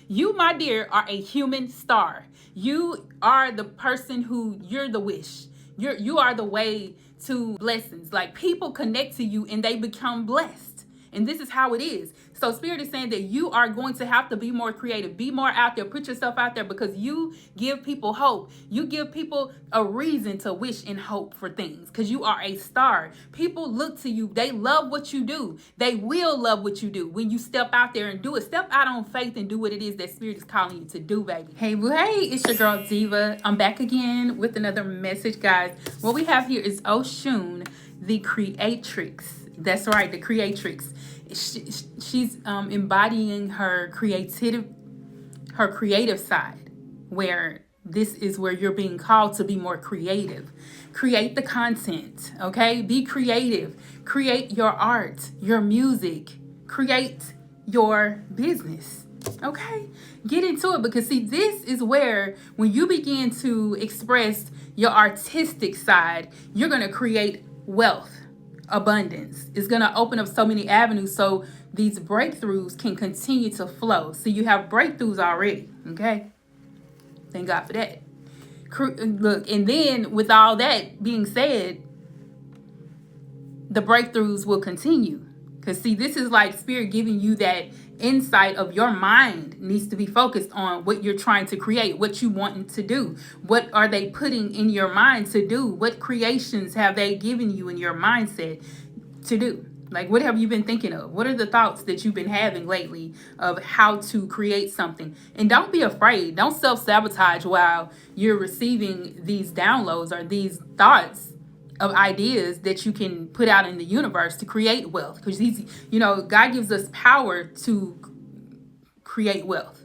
You, my dear, are a human star. You are the person who, you're the wish. You are the way to blessings. Like, people connect to you and they become blessed. And this is how it is. So Spirit is saying that you are going to have to be more creative, be more out there, put yourself out there, because you give people hope. You give people a reason to wish and hope for things, because you are a star. People look to you. They love what you do. They will love what you do when you step out there and do it. Step out on faith and do what it is that Spirit is calling you to do, baby. Hey, boo, hey, it's your girl Diva. I'm back again with another message, guys. What we have here is Oshun, the creatrix. That's right, the creatrix. She's embodying her creative side, where this is where you're being called to be more creative. Create the content, okay? Be creative. Create your art, your music. Create your business, okay? Get into it, because see, this is where when you begin to express your artistic side, you're going to create wealth. Abundance is going to open up so many avenues so these breakthroughs can continue to flow. So you have breakthroughs already, okay? Thank God for that. Look, and then with all that being said, the breakthroughs will continue. Because see, this is like Spirit giving you that insight of your mind needs to be focused on what you're trying to create, what you want to do. What are they putting in your mind to do? What creations have they given you in your mindset to do? Like, what have you been thinking of? What are the thoughts that you've been having lately of how to create something? And don't be afraid. Don't self-sabotage while you're receiving these downloads or these thoughts of ideas that you can put out in the universe to create wealth. Because God gives us power to create wealth.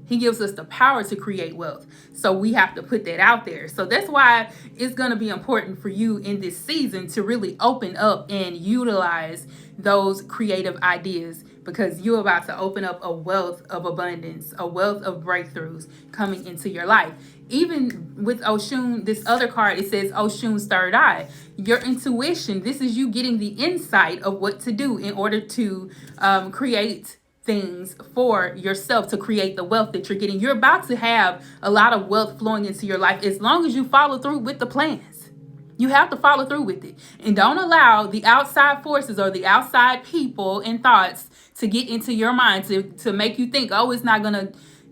He gives us the power to create wealth. So we have to put that out there. So that's why it's going to be important for you in this season to really open up and utilize those creative ideas, because you're about to open up a wealth of abundance, a wealth of breakthroughs coming into your life. Even with Oshun, this other card, it says Oshun's third eye. Your intuition, this is you getting the insight of what to do in order to create things for yourself, to create the wealth that you're getting. You're about to have a lot of wealth flowing into your life as long as you follow through with the plans. You have to follow through with it. And don't allow the outside forces or the outside people and thoughts to get into your mind to make you think, oh,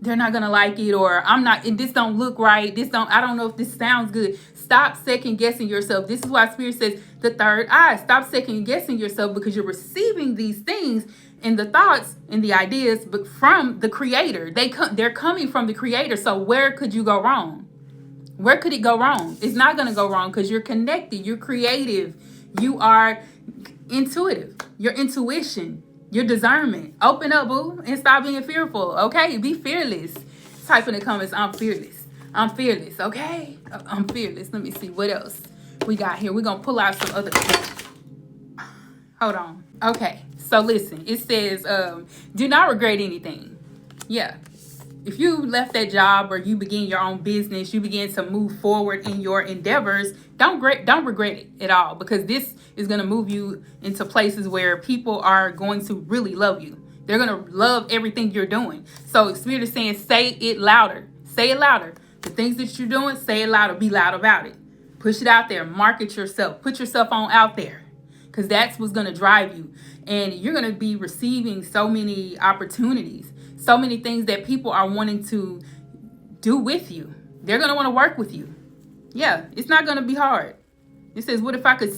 they're not gonna like it, or this don't look right. I don't know if this sounds good. Stop second guessing yourself. This is why Spirit says the third eye. Stop second guessing yourself, because you're receiving these things and the thoughts and the ideas, but from the Creator. They're coming from the Creator. So where could you go wrong? Where could it go wrong? It's not going to go wrong, because you're connected. You're creative. You are intuitive. Your intuition, your discernment. Open up, boo, and stop being fearful. Okay? Be fearless. Type in the comments, I'm fearless. I'm fearless. Okay? I'm fearless. Let me see what else we got here. We're going to pull out some other. Hold on. Okay. So listen, it says, do not regret anything. Yeah. If you left that job or you begin your own business, you begin to move forward in your endeavors, don't regret it at all, because this is going to move you into places where people are going to really love you. They're going to love everything you're doing. So Spirit is saying, say it louder. Say it louder. The things that you're doing, say it louder. Be loud about it. Push it out there. Market yourself. Put yourself on out there, because that's what's going to drive you. And you're going to be receiving so many opportunities. So many things that people are wanting to do with you. They're going to want to work with you. Yeah, it's not going to be hard. It says, what if I could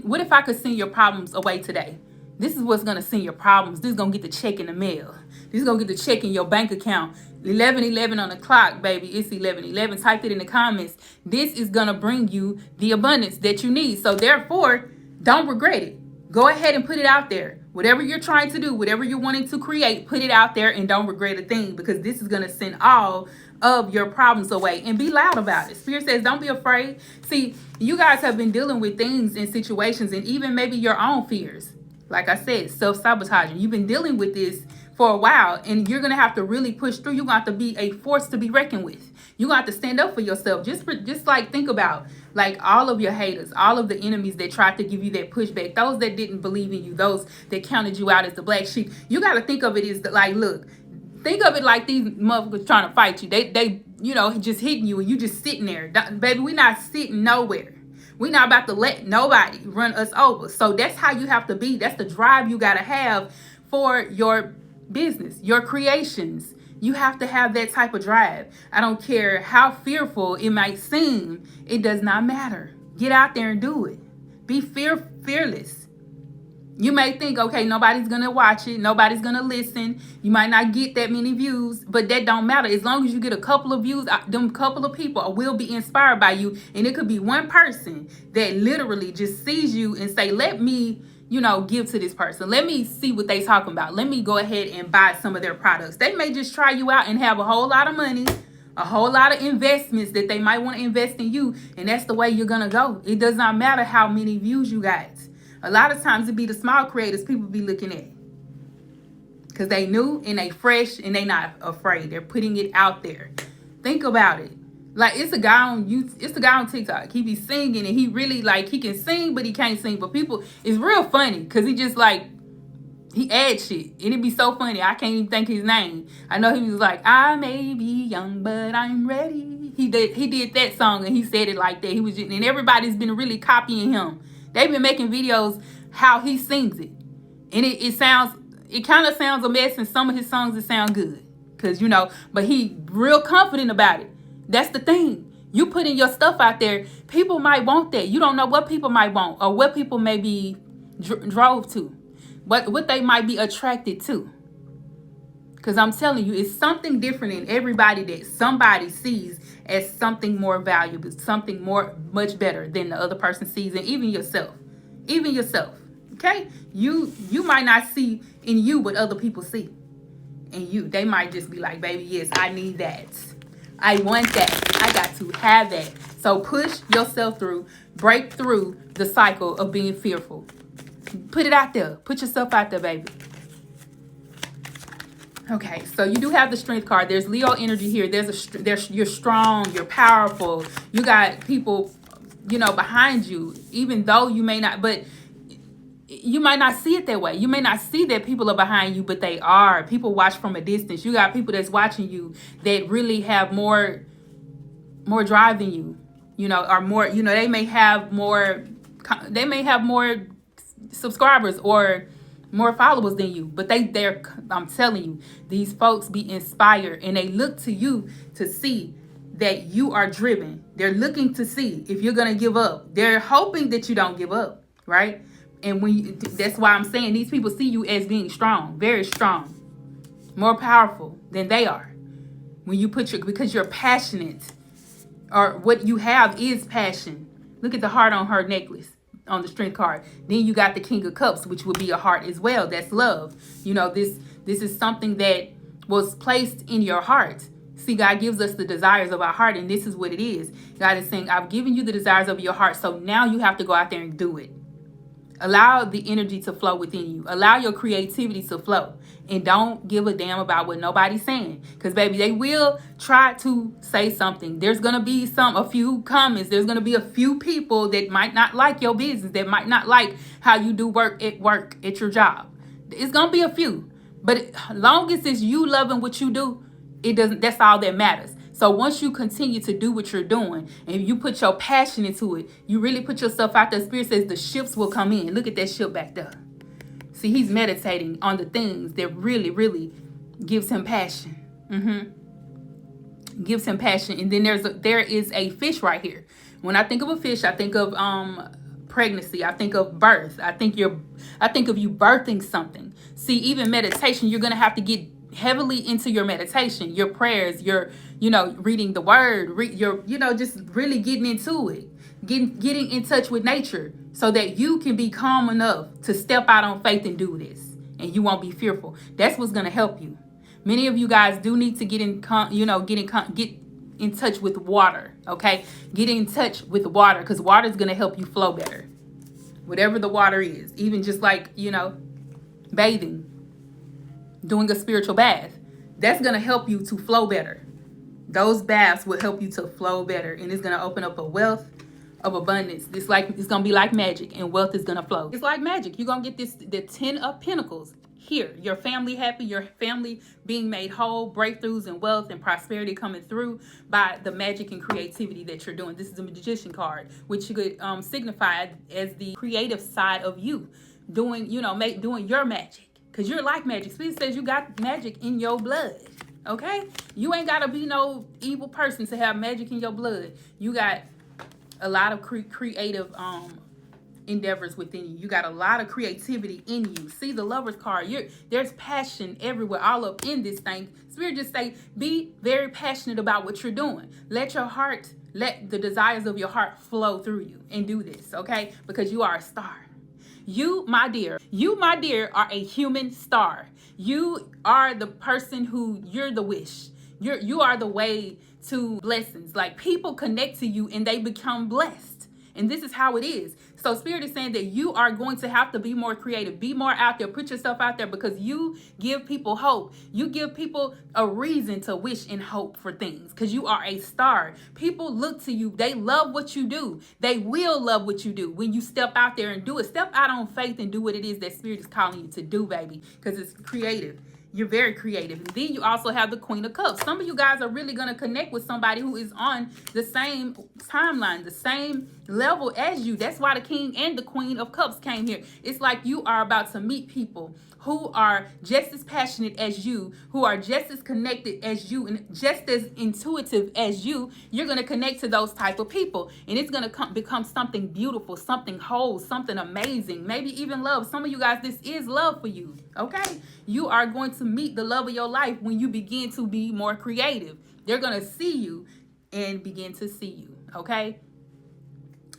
what if I could send your problems away today? This is what's going to send your problems. This is going to get the check in the mail. This is going to get the check in your bank account. 11:11 on the clock, baby. It's 11:11. Type it in the comments. This is going to bring you the abundance that you need. So therefore, don't regret it. Go ahead and put it out there. Whatever you're trying to do, whatever you're wanting to create, put it out there and don't regret a thing, because this is going to send all of your problems away. And be loud about it. Spirit says, don't be afraid. See, you guys have been dealing with things and situations, and even maybe your own fears. Like I said, self-sabotaging. You've been dealing with this for a while, and you're going to have to really push through. You're going to have to be a force to be reckoned with. You're going to have to stand up for yourself. Just like think about like all of your haters, all of the enemies that tried to give you that pushback, those that didn't believe in you, those that counted you out as the black sheep. You got to think of it as like, look, Think of it like these motherfuckers trying to fight you. They you know, just hitting you and you just sitting there. Baby, we not sitting nowhere. We not about to let nobody run us over. So that's how you have to be. That's the drive you got to have for your business, your creations. You have to have that type of drive. I don't care how fearful it might seem. It does not matter. Get out there and do it. Be fearless. You may think, okay, nobody's going to watch it. Nobody's going to listen. You might not get that many views, but that don't matter. As long as you get a couple of views, them couple of people will be inspired by you. And it could be one person that literally just sees you and say, let me, you know, give to this person. Let me see what they talking about. Let me go ahead and buy some of their products. They may just try you out and have a whole lot of money, a whole lot of investments that they might want to invest in you. And that's the way you're going to go. It does not matter how many views you got. A lot of times it be the small creators people be looking at. Because they new and they fresh and they not afraid. They're putting it out there. Think about it. Like it's a guy on YouTube, it's a guy on TikTok. He be singing and he really like he can sing but he can't sing. But people, it's real funny because he just like he adds shit. And it be so funny. I can't even think his name. I know he was like, I may be young, but I'm ready. He did that song and he said it like that. He was just, and everybody's been really copying him. They've been making videos how he sings it. And it kind of sounds a mess. And some of his songs, it sound good. Because, you know, but he real confident about it. That's the thing. You putting your stuff out there, people might want that. You don't know what people might want or what people may be drove to. What they might be attracted to. Because I'm telling you, it's something different in everybody that somebody sees as something more valuable, something much better than the other person sees, and even yourself. Even yourself. Okay? You might not see in you what other people see. And they might just be like, baby, yes, I need that. I want that. I got to have that. So push yourself through, break through the cycle of being fearful. Put it out there. Put yourself out there, baby. Okay, so you do have the strength card. There's Leo energy here. You're strong, you're powerful. You got people, you know, behind you, even though you may not, but you might not see it that way. You may not see that people are behind you, but they are. People watch from a distance. You got people that's watching you that really have more drive than you, you know, or more, you know, they may have more subscribers or more followers than you, but they're I'm telling you, these folks be inspired and they look to you to see that you are driven. They're looking to see if you're gonna give up. They're hoping that you don't give up, right? And that's why I'm saying these people see you as being strong, very strong, more powerful than they are. When you because you're passionate, or what you have is passion. Look at the heart on her necklace. On the strength card. Then you got the King of Cups, which would be a heart as well. That's love. You know, this is something that was placed in your heart. See, God gives us the desires of our heart, and this is what it is. God is saying, I've given you the desires of your heart, so now you have to go out there and do it. Allow the energy to flow within you. Allow your creativity to flow. And don't give a damn about what nobody's saying. Because, baby, they will try to say something. There's going to be a few comments. There's going to be a few people that might not like your business. That might not like how you do work at your job. It's going to be a few. But as long as it's you loving what you do, that's all that matters. So once you continue to do what you're doing and you put your passion into it, you really put yourself out there. Spirit says the ships will come in. Look at that ship back there. See, he's meditating on the things that really, really gives him passion. Gives him passion. And then there is a fish right here. When I think of a fish, I think of pregnancy. I think of birth. I think of you birthing something. See, even meditation, you're gonna have to get heavily into your meditation, your prayers, your, you know, reading the word, just really getting into it, getting in touch with nature so that you can be calm enough to step out on faith and do this, and you won't be fearful. That's what's going to help you. Many of you guys do need to get in touch with water. Okay, get in touch with water, because water is going to help you flow better. Whatever the water is, even just like, you know, bathing, doing a spiritual bath, that's going to help you to flow better. Those baths will help you to flow better, and it's going to open up a wealth of abundance. It's going to be like magic, and wealth is going to flow. It's like magic. You're going to get the 10 of Pentacles here. Your family happy, your family being made whole, breakthroughs and wealth and prosperity coming through by the magic and creativity that you're doing. This is a magician card, which you could signify as the creative side of you doing, doing your magic. Because you're like magic. Spirit says you got magic in your blood. Okay? You ain't got to be no evil person to have magic in your blood. You got a lot of creative endeavors within you. You got a lot of creativity in you. See the Lover's card. There's passion everywhere, all up in this thing. Spirit just say, be very passionate about what you're doing. Let the desires of your heart flow through you and do this, okay? Because you are a star. You, my dear, are a human star. You are the person you're the wish. You are the way to blessings. Like, people connect to you and they become blessed. And this is how it is. So Spirit is saying that you are going to have to be more creative, be more out there, put yourself out there, because you give people hope. You give people a reason to wish and hope for things because you are a star. People look to you. They love what you do. They will love what you do when you step out there and do it. Step out on faith and do what it is that Spirit is calling you to do, baby, because it's creative. You're very creative. And then you also have the Queen of Cups. Some of you guys are really going to connect with somebody who is on the same timeline, the same level as you. That's why the King and the Queen of Cups came here. It's like you are about to meet people who are just as passionate as you, who are just as connected as you, and just as intuitive as you. You're going to connect to those type of people, and it's going to become something beautiful, something whole, something amazing, maybe even love. Some of you guys, this is love for you, okay? You are going to meet the love of your life when you begin to be more creative. They're going to see you and begin to see you, okay?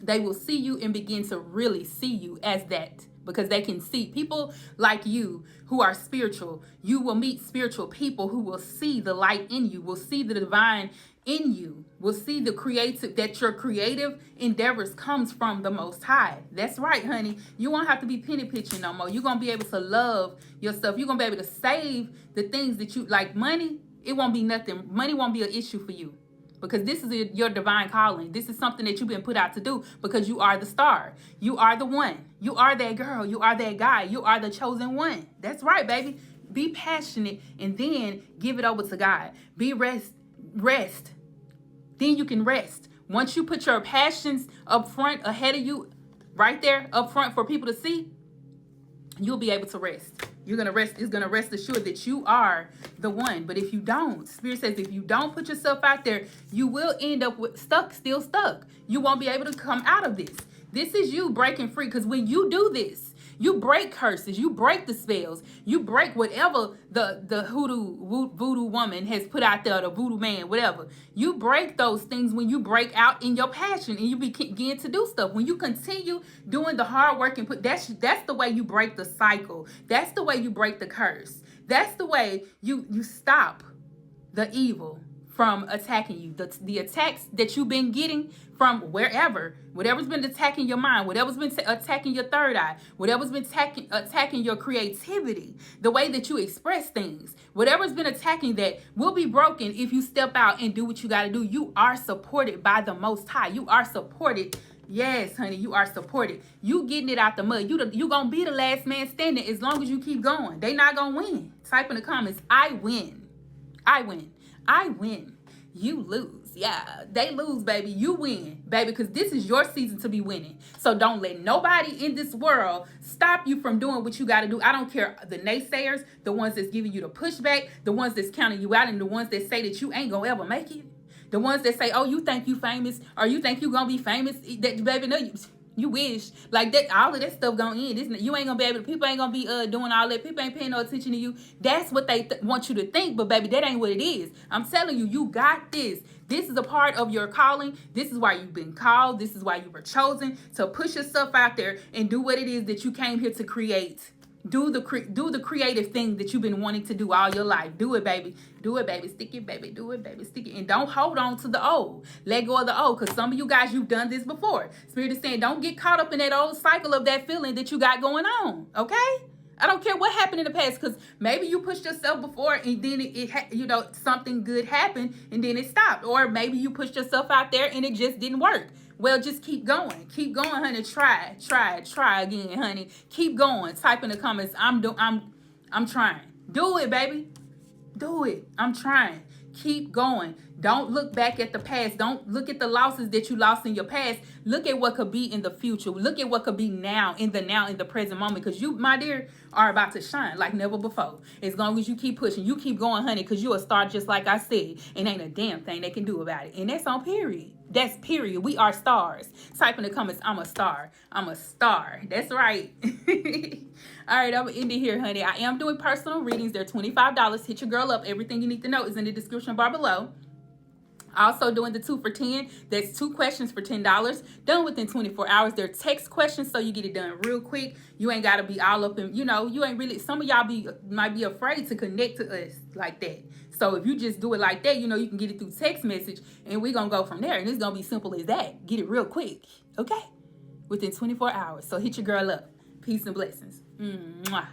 They will see you and begin to really see you as that, because they can see people like you who are spiritual. You will meet spiritual people who will see the light in you, will see the divine in you, will see the creative, that your creative endeavors comes from the Most High. That's right, honey. You won't have to be penny pitching no more. You're going to be able to love yourself. You're going to be able to save the things that you like. Money, it won't be nothing. Money won't be an issue for you, because this is your divine calling. This is something that you've been put out to do, because you are the star. You are the one. You are that girl. You are that guy. You are the chosen one. That's right, baby. Be passionate and then give it over to God. Rest. Then you can rest. Once you put your passions up front, ahead of you, right there up front for people to see, you'll be able to rest. You're going to rest. It's going to rest assured that you are the one. But if you don't, Spirit says, if you don't put yourself out there, you will end up still stuck. You won't be able to come out of this. This is you breaking free, because when you do this, you break curses, you break the spells, you break whatever the voodoo woman has put out there, the voodoo man, whatever. You break those things when you break out in your passion and you begin to do stuff. When you continue doing the hard work and that's the way you break the cycle. That's the way you break the curse. That's the way you stop the evil from attacking you. The attacks that you've been getting from whatever's been attacking your mind, whatever's been attacking your third eye, whatever's been attacking your creativity, the way that you express things, whatever's been attacking that will be broken if you step out and do what you got to do. You are supported by the Most High. You are supported. Yes, honey, you are supported. You getting it out the mud. You gonna be the last man standing as long as you keep going. They not gonna win. Type in the comments, I win. I win. I win. You lose. Yeah, they lose, baby. You win, baby, because this is your season to be winning. So don't let nobody in this world stop you from doing what you got to do. I don't care, the naysayers, the ones that's giving you the pushback, the ones that's counting you out, and the ones that say that you ain't gonna ever make it. The ones that say, oh, you think you famous, or you think you gonna be famous. That, baby, no, you wish. Like that, all of that stuff gonna end. You ain't gonna be able to, people ain't gonna be doing all that. People ain't paying no attention to you. That's what they want you to think, but baby, that ain't what it is. I'm telling you, you got this. This is a part of your calling. This is why you've been called. This is why you were chosen to push yourself out there and do what it is that you came here to create. Do the creative thing that you've been wanting to do all your life. Do it, baby. Do it, baby. Stick it, baby. Do it, baby. Stick it. And don't hold on to the old. Let go of the old, because some of you guys, you've done this before. Spirit is saying, don't get caught up in that old cycle of that feeling that you got going on, okay? I don't care what happened in the past, because maybe you pushed yourself before and then something good happened and then it stopped. Or maybe you pushed yourself out there and it just didn't work. Well, just keep going. Keep going, honey. Try again, honey. Keep going. Type in the comments, I'm I'm trying. Do it, baby. Do it. I'm trying. Keep going. Don't look back at the past. Don't look at the losses that you lost in your past. Look at what could be in the future. Look at what could be now, in the present moment. Because you, my dear, are about to shine like never before. As long as you keep pushing, you keep going, honey, because you're a star just like I said. And ain't a damn thing they can do about it. And that's on period. That's period. We are stars. Type in the comments, I'm a star. I'm a star. That's right. All right, I'm going to end it here, honey. I am doing personal readings. They're $25. Hit your girl up. Everything you need to know is in the description bar below. Also doing the 2 for 10. That's 2 questions for $10. Done within 24 hours. They're text questions, so you get it done real quick. You ain't got to be all up in, you ain't really, some of y'all might be afraid to connect to us like that. So if you just do it like that, you can get it through text message, and we're going to go from there. And it's going to be simple as that. Get it real quick, okay? Within 24 hours. So hit your girl up. Peace and blessings. Mwah.